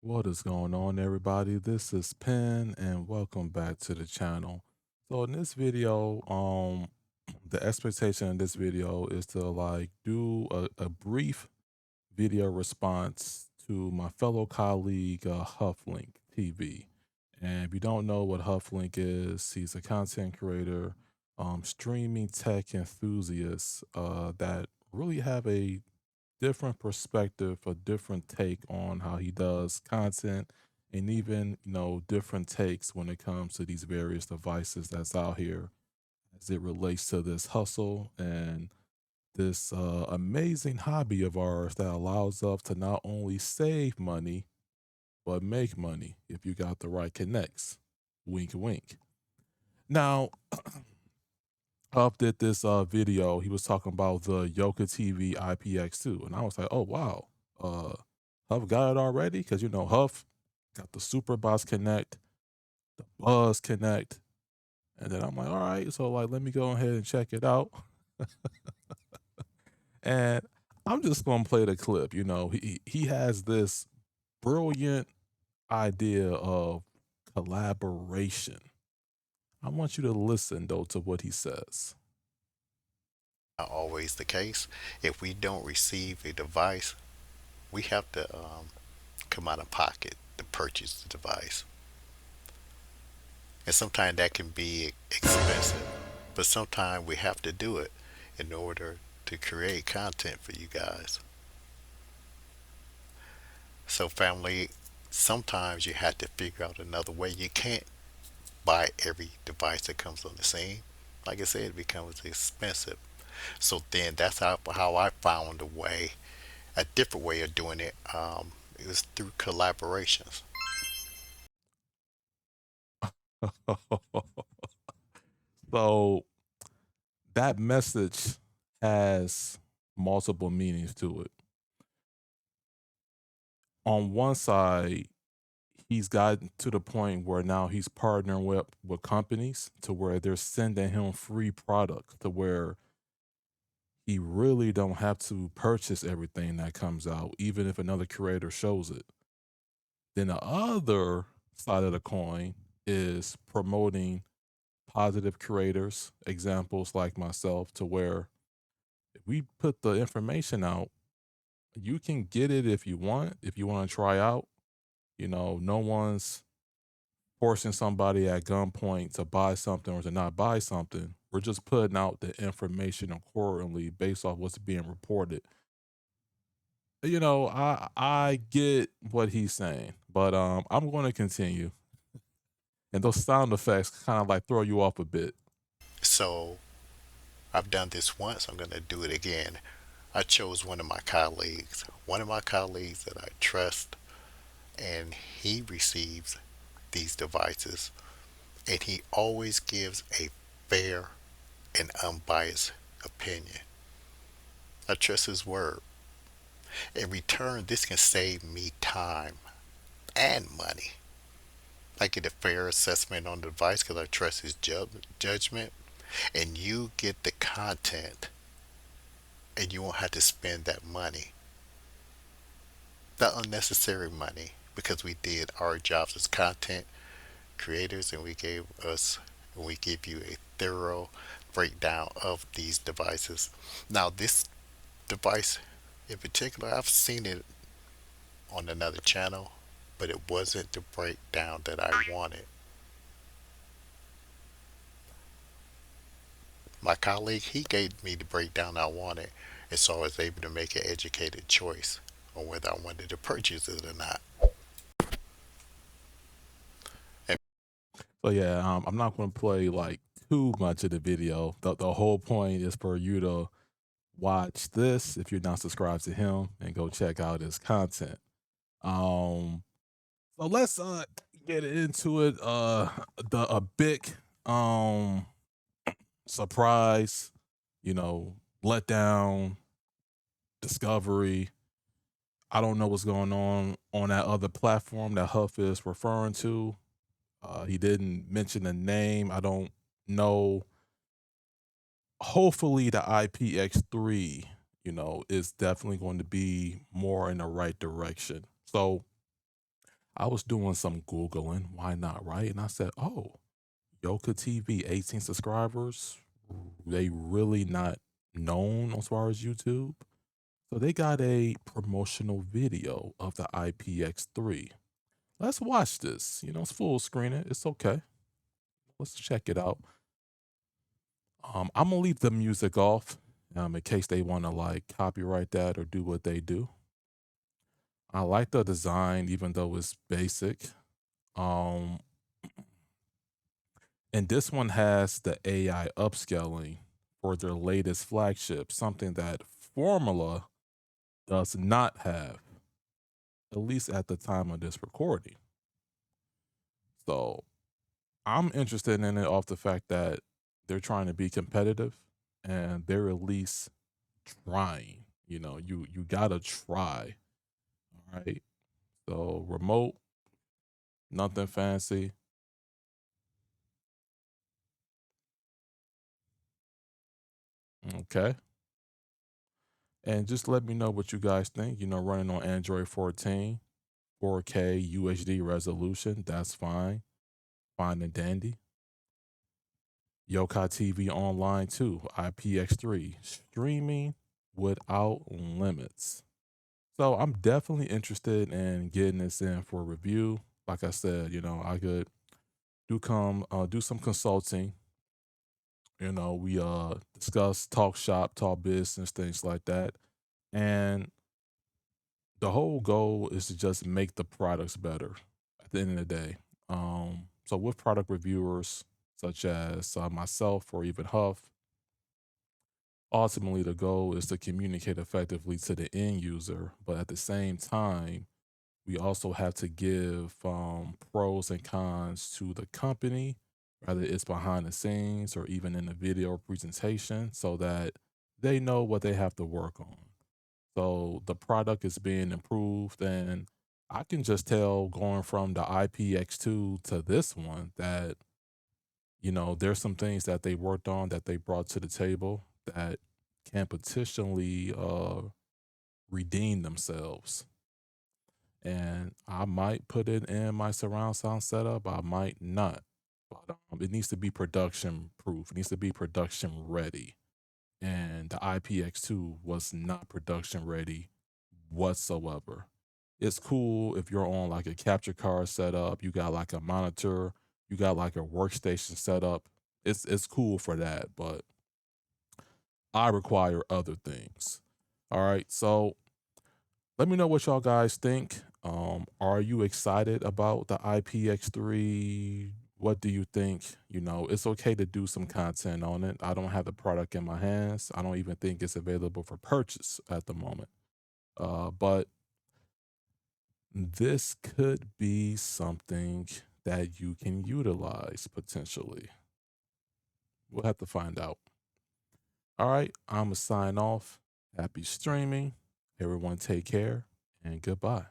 What is going on, everybody? This is Penn, and welcome back to the channel. So in this video, the expectation in this video is to do a brief video response to my fellow colleague Hufflink TV. And if you don't know what Hufflink is, he's a content creator, streaming tech enthusiast that really have a different perspective, a different take on how he does content, and even, different takes when it comes to these various devices that's out here as it relates to this hustle and this amazing hobby of ours that allows us to not only save money, but make money if you got the right connects. Wink, wink. Now, Huff did this video. He was talking about the Yoka TV IPx2, and I was like, "Oh wow, uh, Huff got it already." Because Huff got the Super Boss Connect, the Buzz Connect, and then I'm like, "All right, so let me go ahead and check it out." And I'm just gonna play the clip. He has this brilliant idea of collaboration. I want you to listen though to what he says. Not always the case. If we don't receive a device, we have to come out of pocket to purchase the device. And sometimes that can be expensive, but sometimes we have to do it in order to create content for you guys. So, family, sometimes you have to figure out another way. You can't buy every device that comes on the scene. Like I said, it becomes expensive. So then that's how I found a different way of doing it. It was through collaborations. So that message has multiple meanings to it. On one side, he's gotten to the point where now he's partnering with companies to where they're sending him free products to where he really don't have to purchase everything that comes out, even if another creator shows it. Then the other side of the coin is promoting positive creators, examples like myself, to where if we put the information out, you can get it if you want. If you want to try out, no one's forcing somebody at gunpoint to buy something or to not buy something. We're just putting out the information accordingly based off what's being reported. I get what he's saying, but I'm going to continue. And those sound effects kind of throw you off a bit. So I've done this once, I'm going to do it again. I chose one of my colleagues that I trust, and he receives these devices, and he always gives a fair and unbiased opinion. I trust his word. In return, this can save me time and money. I get a fair assessment on the device because I trust his judgment, and you get the content, and you won't have to spend that money, that unnecessary money, because we did our jobs as content creators, and we give you a thorough breakdown of these devices. Now, this device in particular, I've seen it on another channel, but it wasn't the breakdown that I wanted. My colleague, he gave me the breakdown I wanted, and so I was able to make an educated choice on whether I wanted to purchase it or not. And So yeah, I'm not going to play too much of the video. The whole point is for you to watch this if you're not subscribed to him and go check out his content. Um, so let's get into it. The a big um surprise, letdown, discovery. I don't know what's going on that other platform that Huff is referring to. He didn't mention the name. I don't know. Hopefully, the IPX3, is definitely going to be more in the right direction. So I was doing some Googling, why not, right? And I said, oh, Yoka TV, 18 subscribers. They really not known as far as YouTube. So they got a promotional video of the IPX3. Let's watch this. It's full screen it. It's okay. Let's check it out. I'm gonna leave the music off, in case they want to like copyright that or do what they do. I like the design, even though it's basic. Um, and this one has the AI upscaling for their latest flagship, something that Formula does not have, at least at the time of this recording. So I'm interested in it off the fact that they're trying to be competitive and they're at least trying. You gotta try. All right. So remote, nothing fancy. Okay. And just let me know what you guys think. Running on Android 14, 4K UHD resolution, that's fine. Fine and dandy. Yoka TV online too, IPX3, streaming without limits. So I'm definitely interested in getting this in for review. Like I said, I could do some consulting. We discuss, talk shop, talk business, things like that. And the whole goal is to just make the products better at the end of the day. So with product reviewers such as myself or even Huff, ultimately the goal is to communicate effectively to the end user, but at the same time, we also have to give pros and cons to the company, whether it's behind the scenes or even in the video presentation, so that they know what they have to work on. So the product is being improved, and I can just tell going from the IPX2 to this one that, there's some things that they worked on that they brought to the table that can potentially redeem themselves. And I might put it in my surround sound setup, I might not. But it needs to be production proof, it needs to be production ready. And the IPX2 was not production ready whatsoever. It's cool if you're on like a capture card setup, you got like a monitor, you got like a workstation setup. It's cool for that, but I require other things. All right. So let me know what y'all guys think. Are you excited about the IPX3? What do you think? It's okay to do some content on it. I don't have the product in my hands. I don't even think it's available for purchase at the moment. But this could be something that you can utilize potentially. We'll have to find out. All right, I'm going to sign off. Happy streaming. Everyone take care and goodbye.